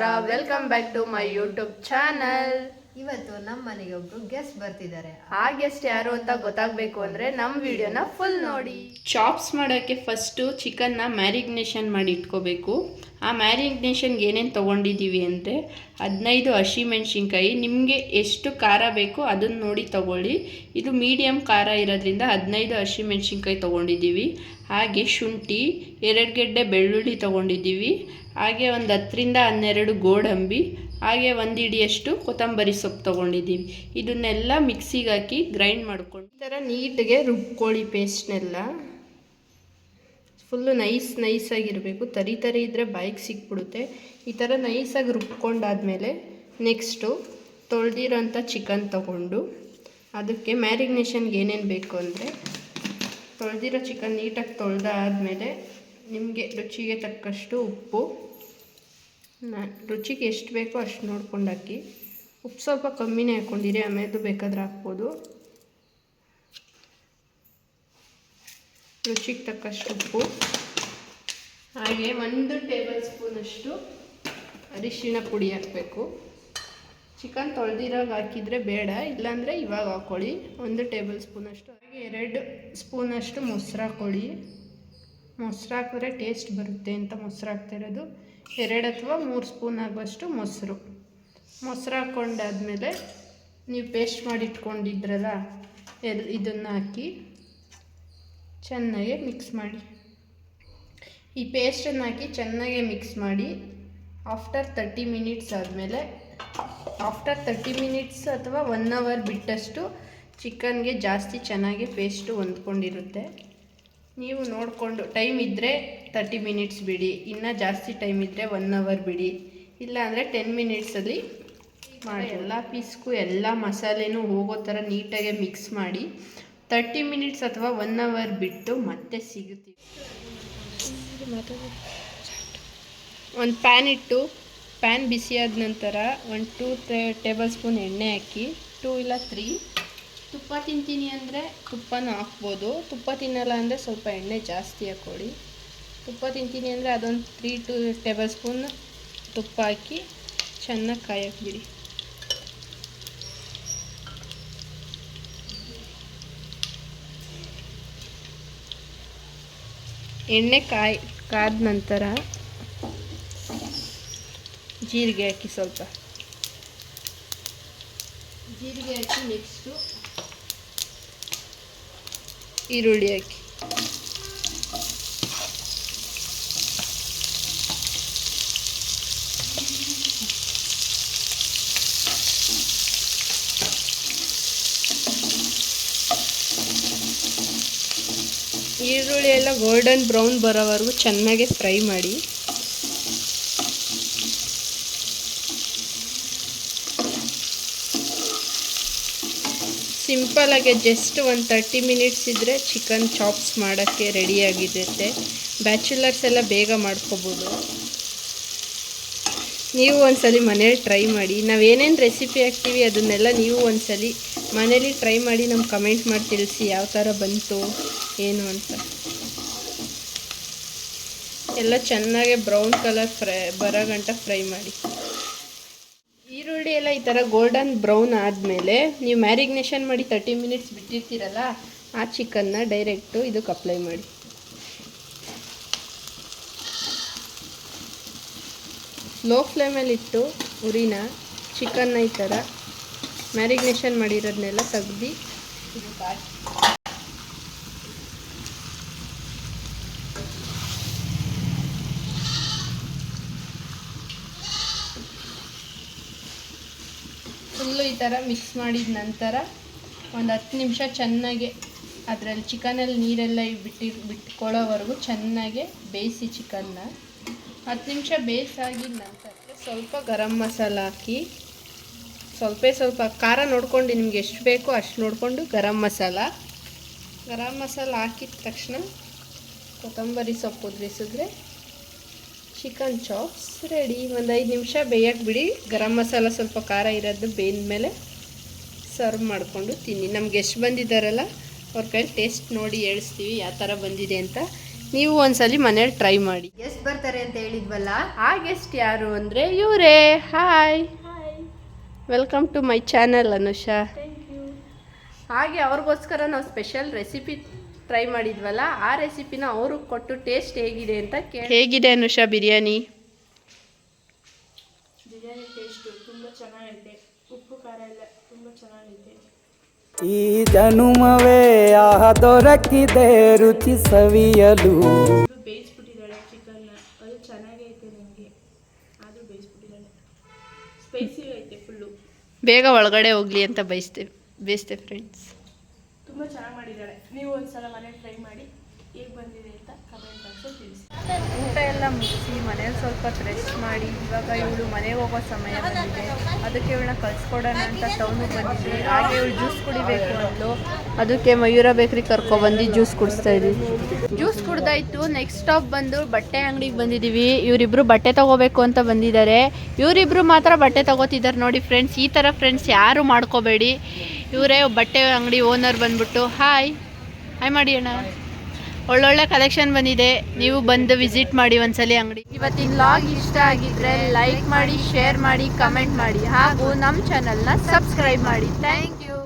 ನಮಸ್ಕಾರ, welcome back to my YouTube channel. ಇವತ್ತು ನಮ್ಮ ಮನೆಗೆ ಒಬ್ರು ಗೆಸ್ಟ್ ಬರ್ತಿದ್ದಾರೆ. ಆ ಗೆಸ್ಟ್ ಯಾರು ಅಂತ ಗೊತ್ತಾಗಬೇಕು ಅಂದರೆ ನಮ್ಮ ವಿಡಿಯೋನ ಫುಲ್ ನೋಡಿ. ಚಾಪ್ಸ್ ಮಾಡೋಕ್ಕೆ ಫಸ್ಟು ಚಿಕನ್ನ ಮ್ಯಾರಿಗ್ನೇಷನ್ ಮಾಡಿ ಇಟ್ಕೋಬೇಕು. ಆ ಮ್ಯಾರಿಗ್ನೇಷನ್ಗೆ ಏನೇನು ತೊಗೊಂಡಿದ್ದೀವಿ ಅಂದರೆ 15 ಹಸಿಮೆಣ್ಸಿನ್ಕಾಯಿ, ನಿಮಗೆ ಎಷ್ಟು ಖಾರ ಬೇಕೋ ಅದನ್ನು ನೋಡಿ ತೊಗೊಳ್ಳಿ. ಇದು ಮೀಡಿಯಮ್ ಖಾರ ಇರೋದ್ರಿಂದ 15 ಹಸಿಮೆಣ್ಸಿನ್ಕಾಯಿ ತೊಗೊಂಡಿದ್ದೀವಿ. ಹಾಗೆ ಶುಂಠಿ, 2 ಗೆಡ್ಡೆ ಬೆಳ್ಳುಳ್ಳಿ ತೊಗೊಂಡಿದ್ದೀವಿ. ಹಾಗೆ ಒಂದು 10ರಿಂದ 12 ಗೋಡಂಬಿ, ಹಾಗೆ 1 ಹಿಡಿಯಷ್ಟು ಕೊತ್ತಂಬರಿ ಸೊಪ್ಪು ತೊಗೊಂಡಿದ್ದೀವಿ. ಇದನ್ನೆಲ್ಲ ಮಿಕ್ಸಿಗೆ ಹಾಕಿ ಗ್ರೈಂಡ್ ಮಾಡ್ಕೊಂಡು ಈ ಥರ ನೀಟಿಗೆ ರುಬ್ಕೊಳ್ಳಿ. ಪೇಸ್ಟ್ನೆಲ್ಲ ಫುಲ್ಲು ನೈಸಾಗಿರಬೇಕು. ತರಿ ಇದ್ದರೆ ಬಾಯಿಗೆ ಸಿಕ್ಬಿಡುತ್ತೆ. ಈ ಥರ ನೈಸಾಗಿ ರುಬ್ಕೊಂಡಾದಮೇಲೆ ನೆಕ್ಸ್ಟು ತೊಳೆದಿರೋಂಥ ಚಿಕನ್ ತೊಗೊಂಡು ಅದಕ್ಕೆ ಮ್ಯಾರಿಗ್ನೇಷನ್ಗೆ ಏನೇನು ಬೇಕು ಅಂದರೆ ತೊಳೆದಿರೋ ಚಿಕನ್ ನೀಟಾಗಿ ತೊಳೆದಾದ್ಮೇಲೆ ನಿಮಗೆ ರುಚಿಗೆ ತಕ್ಕಷ್ಟು ಉಪ್ಪು, ರುಚಿಗೆ ಎಷ್ಟು ಬೇಕೋ ಅಷ್ಟು ನೋಡ್ಕೊಂಡು ಹಾಕಿ. ಉಪ್ಪು ಸ್ವಲ್ಪ ಕಮ್ಮಿನೇ ಹಾಕ್ಕೊಂಡಿರಿ, ಆಮೇಲೆ ಬೇಕಾದ್ರೆ ಹಾಕ್ಬೋದು. ರುಚಿಗೆ ತಕ್ಕಷ್ಟು ಉಪ್ಪು, ಹಾಗೆ 1 ಟೇಬಲ್ ಸ್ಪೂನಷ್ಟು ಅರಿಶಿಣ ಪುಡಿ ಹಾಕಬೇಕು. ಚಿಕನ್ ತೊಳೆದಿರಾಗ ಹಾಕಿದರೆ ಬೇಡ, ಇಲ್ಲಾಂದರೆ ಇವಾಗ ಹಾಕ್ಕೊಳ್ಳಿ. 1 ಟೇಬಲ್ ಸ್ಪೂನಷ್ಟು, ಹಾಗೆ 2 ಸ್ಪೂನಷ್ಟು ಮೊಸರು ಹಾಕ್ಕೊಳ್ಳಿ. ಮೊಸರು ಹಾಕಿದ್ರೆ ಟೇಸ್ಟ್ ಬರುತ್ತೆ ಅಂತ ಮೊಸರು ಹಾಕ್ತಿರೋದು. 2 ಅಥವಾ 3 ಸ್ಪೂನ್ ಆಗುವಷ್ಟು ಮೊಸರು ಹಾಕ್ಕೊಂಡಾದ್ಮೇಲೆ ನೀವು ಪೇಸ್ಟ್ ಮಾಡಿ ಇಟ್ಕೊಂಡಿದ್ರಲ್ಲ ಇದನ್ನು ಹಾಕಿ ಚೆನ್ನಾಗಿ ಮಿಕ್ಸ್ ಮಾಡಿ. ಈ ಪೇಸ್ಟನ್ನು ಹಾಕಿ ಚೆನ್ನಾಗಿ ಮಿಕ್ಸ್ ಮಾಡಿ. ಆಫ್ಟರ್ 30 ಮಿನಿಟ್ಸ್ ಆದಮೇಲೆ, ಆಫ್ಟರ್ 30 ಮಿನಿಟ್ಸ್ ಅಥವಾ 1 ಅವರ್ ಬಿಟ್ಟಷ್ಟು ಚಿಕನ್ಗೆ ಜಾಸ್ತಿ ಚೆನ್ನಾಗಿ ಪೇಸ್ಟು ಹೊಂದ್ಕೊಂಡಿರುತ್ತೆ. ನೀವು ನೋಡಿಕೊಂಡು ಟೈಮ್ ಇದ್ದರೆ 30 ಮಿನಿಟ್ಸ್ ಬಿಡಿ, ಇನ್ನೂ ಜಾಸ್ತಿ ಟೈಮ್ ಇದ್ದರೆ 1 ಅವರ್ ಬಿಡಿ, ಇಲ್ಲಾಂದರೆ 10 ಮಿನಿಟ್ಸಲ್ಲಿ ಮಾಡಿ. ಎಲ್ಲ ಪೀಸ್ಗೂ ಎಲ್ಲ ಮಸಾಲೆನೂ ಹೋಗೋ ಥರ ನೀಟಾಗಿ ಮಿಕ್ಸ್ ಮಾಡಿ 30 ಮಿನಿಟ್ಸ್ ಅಥವಾ 1 ಅವರ್ ಬಿಟ್ಟು ಮತ್ತೆ ಸಿಗುತ್ತೀವಿ. ಒಂದು ಪ್ಯಾನ್ ಇಟ್ಟು, ಪ್ಯಾನ್ ಬಿಸಿಯಾದ ನಂತರ 1-2 ಟೇಬಲ್ ಸ್ಪೂನ್ ಎಣ್ಣೆ ಹಾಕಿ, 2 ಇಲ್ಲ 3 ತುಪ್ಪ ತಿಂತೀನಿ ಅಂದರೆ ತುಪ್ಪನೂ ಹಾಕ್ಬೋದು. ತುಪ್ಪ ತಿನ್ನಲ್ಲ ಅಂದರೆ ಸ್ವಲ್ಪ ಎಣ್ಣೆ ಜಾಸ್ತಿ ಹಾಕ್ಕೊಳ್ಳಿ. ತುಪ್ಪ ತಿಂತೀನಿ ಅಂದರೆ ಅದೊಂದು 3-2 ಟೇಬಲ್ ಸ್ಪೂನ್ ತುಪ್ಪ ಹಾಕಿ ಚೆನ್ನಾಗಿ ಕಾಯಕ್ಕೆ ಬಿಡಿ. ಎಣ್ಣೆ ಕಾದ ನಂತರ ಜೀರಿಗೆ ಹಾಕಿ, ಸ್ವಲ್ಪ ಜೀರಿಗೆ ಹಾಕಿ ನೆಕ್ಸ್ಟು ಈರುಳ್ಳಿ ಹಾಕಿ. ಈರುಳ್ಳಿ ಎಲ್ಲ ಗೋಲ್ಡನ್ ಬ್ರೌನ್ ಬರೋವರೆಗೂ ಚೆನ್ನಾಗಿ ಫ್ರೈ ಮಾಡಿ. ಸಿಂಪಲಾಗಿ ಜಸ್ಟ್ ಒಂದು 30 ಮಿನಿಟ್ಸ್ ಇದ್ದರೆ ಚಿಕನ್ ಚಾಪ್ಸ್ ಮಾಡೋಕ್ಕೆ ರೆಡಿಯಾಗಿರುತ್ತೆ. ಬ್ಯಾಚುಲರ್ಸ್ ಎಲ್ಲ ಬೇಗ ಮಾಡ್ಕೋಬೋದು. ನೀವು ಒಂದ್ಸಲಿ ಮನೇಲಿ ಟ್ರೈ ಮಾಡಿ. ನಾವೇನೇನು ರೆಸಿಪಿ ಹಾಕ್ತೀವಿ ಅದನ್ನೆಲ್ಲ ನೀವು ಒಂದ್ಸಲಿ ಮನೇಲಿ ಟ್ರೈ ಮಾಡಿ ನಮ್ಗೆ ಕಮೆಂಟ್ ಮಾಡಿ ತಿಳಿಸಿ ಯಾವ ಥರ ಬಂತು ಏನು ಅಂತ. ಎಲ್ಲ ಚೆನ್ನಾಗಿ ಬ್ರೌನ್ ಕಲರ್ ಬರೋ ಗಂಟ ಫ್ರೈ ಮಾಡಿ. ಈರುಳ್ಳಿ ಎಲ್ಲ ಈ ಥರ ಗೋಲ್ಡನ್ ಬ್ರೌನ್ ಆದಮೇಲೆ ನೀವು ಮ್ಯಾರಿಗ್ನೇಷನ್ ಮಾಡಿ 30 ಮಿನಿಟ್ಸ್ ಬಿಟ್ಟಿರ್ತೀರಲ್ಲ, ಆ ಚಿಕನ್ನ ಡೈರೆಕ್ಟು ಇದಕ್ಕೆ ಅಪ್ಲೈ ಮಾಡಿ. ಲೋ ಫ್ಲೇಮಲ್ಲಿಟ್ಟು ಉರಿನ ಚಿಕನ್ನ ಈ ಥರ ಮ್ಯಾರಿಗ್ನೇಷನ್ ಮಾಡಿರೋದನ್ನೆಲ್ಲ ತೆಗ್ದು ಇದಕ್ಕೆ ಹಾಕಿ. ಫುಲ್ಲು ಈ ಥರ ಮಿಕ್ಸ್ ಮಾಡಿದ ನಂತರ ಒಂದು 10 ನಿಮಿಷ ಚೆನ್ನಾಗಿ ಅದರಲ್ಲಿ ಚಿಕನಲ್ಲಿ ನೀರೆಲ್ಲ ಬಿಟ್ಕೊಳ್ಳೋವರೆಗೂ ಚೆನ್ನಾಗಿ ಬೇಯಿಸಿ. ಚಿಕನ್ನ 10 ನಿಮಿಷ ಬೇಯಿಸಾಗಿದ ನಂತರ ಸ್ವಲ್ಪ ಗರಂ ಮಸಾಲ ಹಾಕಿ, ಸ್ವಲ್ಪ ಖಾರ ನೋಡ್ಕೊಂಡು ನಿಮ್ಗೆ ಎಷ್ಟು ಬೇಕೋ ಅಷ್ಟು ನೋಡಿಕೊಂಡು ಗರಂ ಮಸಾಲ ಹಾಕಿದ ತಕ್ಷಣ ಕೊತ್ತಂಬರಿ ಸೊಪ್ಪು ಉದುರಿಸಿದ್ರೆ ಚಿಕನ್ ಚಾಪ್ಸ್ ರೆಡಿ. ಒಂದು 5 ನಿಮಿಷ ಬೇಯಕ್ಕೆ ಬಿಡಿ. ಗರಂ ಮಸಾಲ ಸ್ವಲ್ಪ ಖಾರ ಇರೋದು ಬೇಯ್ದಮೇಲೆ ಸರ್ವ್ ಮಾಡಿಕೊಂಡು ತಿನ್ನಿ. ನಮ್ಗೆ ಎಷ್ಟು ಬಂದಿದ್ದಾರಲ್ಲ ಅವ್ರ ಕೈಲಿ ಟೇಸ್ಟ್ ನೋಡಿ ಹೇಳಿಸ್ತೀವಿ ಯಾವ ಥರ ಬಂದಿದೆ ಅಂತ. ನೀವು ಒಂದ್ಸಲಿ ಮನೇಲಿ ಟ್ರೈ ಮಾಡಿ. ಗೆಸ್ಟ್ ಬರ್ತಾರೆ ಅಂತ ಹೇಳಿದ್ವಲ್ಲ, ಆ ಗೆಸ್ಟ್ ಯಾರು ಅಂದರೆ ಇವರೇ. Hi, welcome to my channel Anusha. ಹಾಗೆ ಅವ್ರಿಗೋಸ್ಕರ ನಾವು ಸ್ಪೆಷಲ್ ರೆಸಿಪಿ ಟ್ರೈ ಮಾಡಿದ್ವಲ್ಲ, ಆ ರೆಸಿಪಿನ ಅವರು ಕೊಟ್ಟು ಟೇಸ್ಟ್ ಹೇಗಿದೆ ಅಂತ ಹೇಗಿದೆ ಅನುಷಾ ಬಿರಿಯಾನಿ? ಬಿರಿಯಾನಿ ಟೇಸ್ಟು ತುಂಬ ಚೆನ್ನಾಗಿದೆ, ಉಪ್ಪು ಖಾರ ಎಲ್ಲ ತುಂಬ ಚೆನ್ನಾಗಿದೆ. ಈ ಜನುಮವೇ ದೊರಕಿದೆ ರುಚಿ ಸವಿಯಲು. ಬೇಯಿಸ್ಬಿಟ್ಟಿದ್ದಾಳೆ ಚಿಕನ್ನ, ಅದು ಚೆನ್ನಾಗೈತೆ ನನಗೆ, ಆದರೂ ಬೇಯಿಸ್ಬಿಟ್ಟಿದ್ದಾಳೆ. ಸ್ಪೈಸಿ ಐತೆ ಫುಲ್ಲು. ಬೇಗ ಒಳಗಡೆ ಹೋಗಲಿ ಅಂತ ಬೇಯಿಸ್ತೆ ಫ್ರೆಂಡ್ಸ್. ತುಂಬ ಚೆನ್ನಾಗಿ ಮಾಡಿದ್ದಾಳೆ. ನೀವು ಒಂದ್ಸಲ ಮನೇಲಿ ಟ್ರೈ ಮಾಡಿ, ಹೇಗೆ ಬಂದಿದೆ ಅಂತ ಕಮೆಂಟ್ ಬಾಕ್ಸಲ್ಲಿ ತಿಳಿಸಿ. ಊಟ ಎಲ್ಲ ಮುಗಿಸಿ ಮನೇಲಿ ಸ್ವಲ್ಪ ರೆಸ್ಟ್ ಮಾಡಿ ಇವಾಗ ಇವಳು ಮನೆಗೆ ಹೋಗೋ ಸಮಯ ಬಂದಿದೆ. ಅದಕ್ಕೆ ಇವಳನ್ನ ಕಳ್ಸ್ಕೊಡೋಣ ಅಂತ ಟೌನಿಗೆ ಬಂದಿದ್ವಿ. ಹಾಗೆ ಇವಳು ಜ್ಯೂಸ್ ಕುಡಿಬೇಕು ಅಂದ್ಲು, ಅದಕ್ಕೆ ಮಯೂರ ಬೇಕ್ರಿ ಕರ್ಕೊಬಂದು ಜ್ಯೂಸ್ ಕುಡಿಸ್ತಾ ಇದ್ದೀವಿ. ಜ್ಯೂಸ್ ಕುಡ್ದಾಯ್ತು. ನೆಕ್ಸ್ಟ್ ಸ್ಟಾಪ್ ಬಂದು ಬಟ್ಟೆ ಅಂಗಡಿಗೆ ಬಂದಿದ್ದೀವಿ. ಇವರಿಬ್ರು ಬಟ್ಟೆ ತಗೋಬೇಕು ಅಂತ ಬಂದಿದ್ದಾರೆ. ಇವರಿಬ್ರು ಮಾತ್ರ ಬಟ್ಟೆ ತಗೋತಿದ್ದಾರೆ ನೋಡಿ ಫ್ರೆಂಡ್ಸ್. ಈ ಥರ ಫ್ರೆಂಡ್ಸ್ ಯಾರು ಮಾಡ್ಕೋಬೇಡಿ. ಇವರೇ ಬಟ್ಟೆ ಅಂಗಡಿ ಓನರ್ ಬಂದ್ಬಿಟ್ಟು ಹಾಯ್ ಮಾಡಿ ಅಣ್ಣ. ಒಳ್ಳೊಳ್ಳೆ ಕಲೆಕ್ಷನ್ ಬಂದಿದೆ, ನೀವು ಬಂದು ವಿಸಿಟ್ ಮಾಡಿ ಒಂದ್ಸಲಿ ಅಂಗಡಿ. ಇವತ್ತಿನ ಲಾಗ್ ಇಷ್ಟ ಆಗಿದ್ರೆ ಲೈಕ್ ಮಾಡಿ, ಶೇರ್ ಮಾಡಿ, ಕಮೆಂಟ್ ಮಾಡಿ ಹಾಗೂ ನಮ್ಮ ಚಾನಲ್ನ ಸಬ್ಸ್ಕ್ರೈಬ್ ಮಾಡಿ. Thank you.